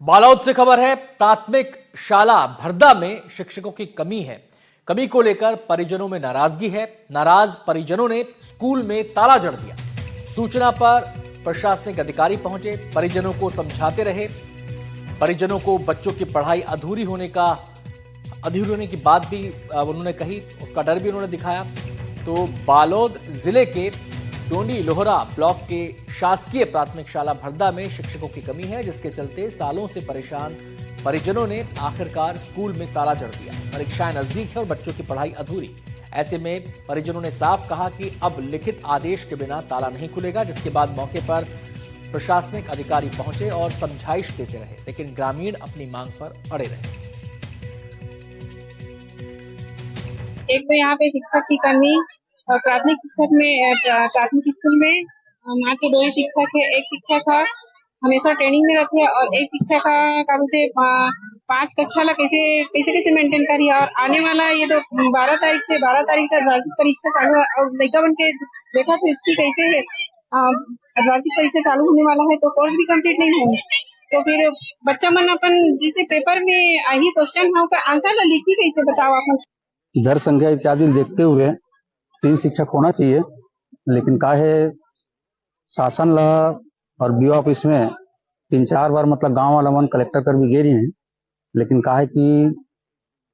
बालोद से खबर है। प्राथमिक शाला भरदा में शिक्षकों की कमी है। कमी को लेकर परिजनों में नाराजगी है। नाराज परिजनों ने स्कूल में ताला जड़ दिया। सूचना पर प्रशासनिक अधिकारी पहुंचे, परिजनों को समझाते रहे। परिजनों को बच्चों की पढ़ाई अधूरी होने की बात भी उन्होंने कही, उसका डर भी उन्होंने दिखाया। तो बालोद जिले के डोंडी लोहरा ब्लॉक के शासकीय प्राथमिक शाला भरदा में शिक्षकों की कमी है, जिसके चलते सालों से परेशान परिजनों ने आखिरकार स्कूल में ताला जड़ दिया। परीक्षाएं नजदीक है और बच्चों की पढ़ाई अधूरी। ऐसे में परिजनों ने साफ कहा कि अब लिखित आदेश के बिना ताला नहीं खुलेगा, जिसके बाद मौके पर प्रशासनिक अधिकारी पहुंचे और समझाइश देते रहे, लेकिन ग्रामीण अपनी मांग पर अड़े रहे। एक तो यहाँ पे शिक्षक की कमी और प्राथमिक स्कूल में मात्र 2 ही शिक्षक है। एक शिक्षक का हमेशा ट्रेनिंग में रखे और एक शिक्षक का बोलते 5 कक्षा ला कैसे मेंटेन करी। और आने वाला ये तो 12 तारीख से वार्षिक परीक्षा चालू है और लड़का बन के देखा तो इसकी कैसे है। वार्षिक परीक्षा चालू होने वाला है तो कोर्स भी कंप्लीट नहीं होंगे, तो फिर बच्चा मन अपन जिसे पेपर में ही क्वेश्चन है उसका आंसर लिखी कैसे, बताओ आप। दर संख्या इत्यादि देखते हुए 3 शिक्षक होना चाहिए, लेकिन काहे शासन ला और बीओ ऑफिस में 3-4 बार मतलब गांव वाला मन कलेक्टर कर भी गए हैं, लेकिन काहे कि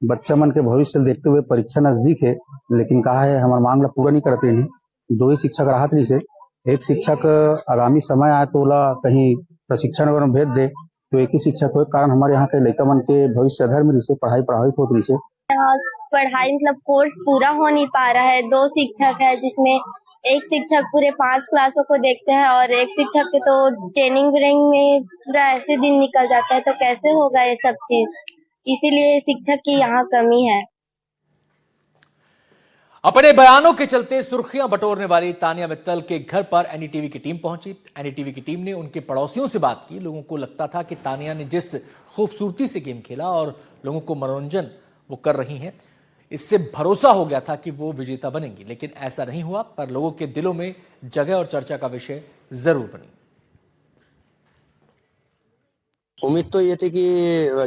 बच्चा मन के भविष्य देखते हुए परीक्षा नजदीक है, लेकिन काहे हमारे मांग ला पूरा नहीं करते हैं। 2 ही शिक्षक राहत नहीं से, एक शिक्षक आगामी समय आए तो ला कहीं प्रशिक्षण वगैरह भेज दे, तो एक ही शिक्षक हो। कारण हमारे यहाँ के लड़का मन के भविष्य अधर में से पढ़ाई प्रभावित होती से पढ़ाई मतलब कोर्स पूरा हो नहीं पा रहा है। 2 शिक्षक है, जिसमें एक शिक्षक पूरे 5 क्लासों को देखते हैं और एक शिक्षक के तो ट्रेनिंग में पूरा ऐसे दिन निकल जाता है, तो कैसे होगा ये सब चीज। इसीलिए शिक्षक की यहाँ कमी है। अपने बयानों के चलते सुर्खियां बटोरने वाली तानिया मित्तल के घर पर एनडीटीवी की टीम पहुंची। एनडीटीवी की टीम ने उनके पड़ोसियों से बात की। लोगों को लगता था कि तानिया ने जिस खूबसूरती से गेम खेला और लोगों को मनोरंजन वो कर रही हैं, इससे भरोसा हो गया था कि वो विजेता बनेंगी, लेकिन ऐसा नहीं हुआ। पर लोगों के दिलों में जगह और चर्चा का विषय जरूर बनी। उम्मीद तो ये थी कि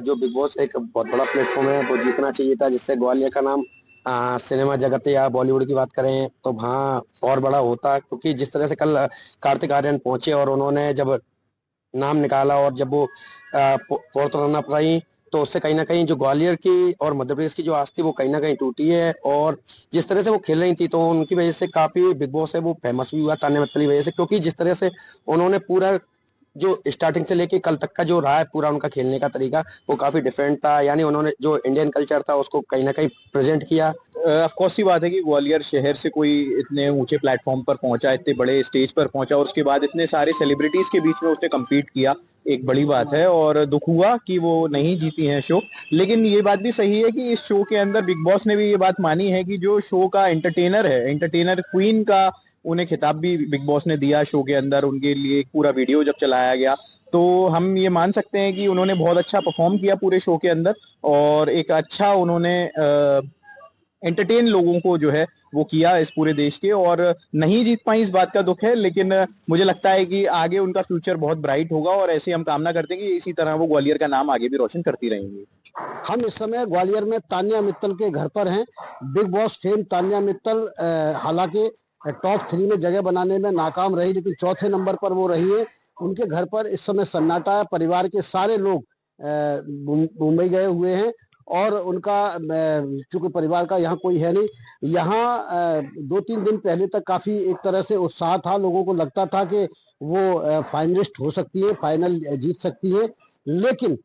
जो बिग बॉस एक बहुत बड़ा प्लेटफॉर्म है, वो जीतना चाहिए था, जिससे ग्वालियर का नाम सिनेमा जगत या बॉलीवुड की बात करें तो वहाँ और बड़ा होता। क्योंकि जिस तरह से कल कार्तिक आर्यन पहुंचे और उन्होंने जब नाम निकाला और जब वो 4th रनअप रही, तो उससे कहीं ना कहीं जो ग्वालियर की और मध्य प्रदेश की जो आस थी वो कहीं ना कहीं टूटी है। और जिस तरह से वो खेल रही थी तो उनकी वजह से काफी बिग बॉस है वो फेमस भी हुआ तान्या मित्तल की वजह से। क्योंकि जिस तरह से उन्होंने पूरा जो स्टार्टिंग से लेके कल तक का जो रहा है पूरा उनका खेलने का तरीका वो काफी डिफरेंट था। यानी उन्होंने जो इंडियन कल्चर था उसको कहीं ना कहीं प्रेजेंट किया। ऑफ कोर्स सी बात है कि ग्वालियर शहर से कोई इतने ऊंचे प्लेटफॉर्म पर पहुंचा, इतने बड़े स्टेज पर पहुंचा और उसके बाद इतने सारे सेलिब्रिटीज के बीच में उसने कम्पीट किया, एक बड़ी बात है। और दुख हुआ कि वो नहीं जीती हैं शो, लेकिन ये बात भी सही है कि इस शो के अंदर बिग बॉस ने भी ये बात मानी है कि जो शो का एंटरटेनर है, एंटरटेनर क्वीन का उन्हें खिताब भी बिग बॉस ने दिया शो के अंदर। उनके लिए एक पूरा वीडियो जब चलाया गया तो हम ये मान सकते हैं कि उन्होंने बहुत अच्छा परफॉर्म किया पूरे शो के अंदर और एक अच्छा उन्होंने एंटरटेन लोगों को जो है वो किया इस पूरे देश के। और नहीं जीत पाई इस बात का दुख है, लेकिन मुझे लगता है कि आगे उनका फ्यूचर बहुत ब्राइट होगा और ऐसे हम कामना करते हैं कि इसी तरह वो ग्वालियर का नाम आगे भी रोशन करती रहेंगी। हम इस समय ग्वालियर में तान्या मित्तल के घर पर हैं। Big boss fame Tanya Mittal हालांकि टॉप 3 में जगह बनाने में नाकाम रही, लेकिन 4थे नंबर पर वो रही है। उनके घर पर इस समय सन्नाटा है। परिवार के सारे लोग मुंबई गए हुए हैं और उनका चूंकि परिवार का यहाँ कोई है नहीं, यहाँ 2-3 दिन पहले तक काफी एक तरह से उत्साह था। लोगों को लगता था कि वो फाइनलिस्ट हो सकती है, फाइनल जीत सकती है, लेकिन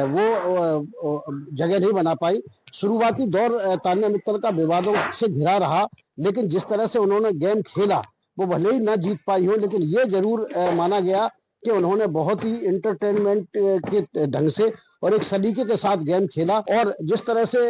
वो जगह नहीं बना पाई। शुरुआती दौर तान्या मित्तल का विवादों से घिरा रहा, लेकिन जिस तरह से उन्होंने गेम खेला वो भले ही ना जीत पाई हो, लेकिन ये जरूर माना गया कि उन्होंने बहुत ही एंटरटेनमेंट के ढंग से और एक सलीके के साथ गेम खेला। और जिस तरह से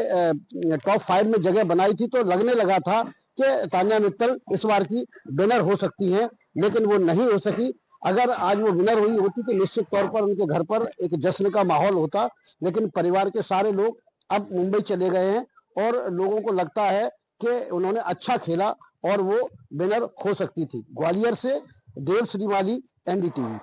टॉप 5 में जगह बनाई थी तो लगने लगा था कि तान्या मित्तल इस बार की विनर हो सकती हैं, लेकिन वो नहीं हो सकी। अगर आज वो विनर हुई होती तो निश्चित तौर पर उनके घर पर एक जश्न का माहौल होता, लेकिन परिवार के सारे लोग अब मुंबई चले गए हैं और लोगों को लगता है कि उन्होंने अच्छा खेला और वो विनर हो सकती थी। ग्वालियर से देव श्रीवाली, एनडीटीवी।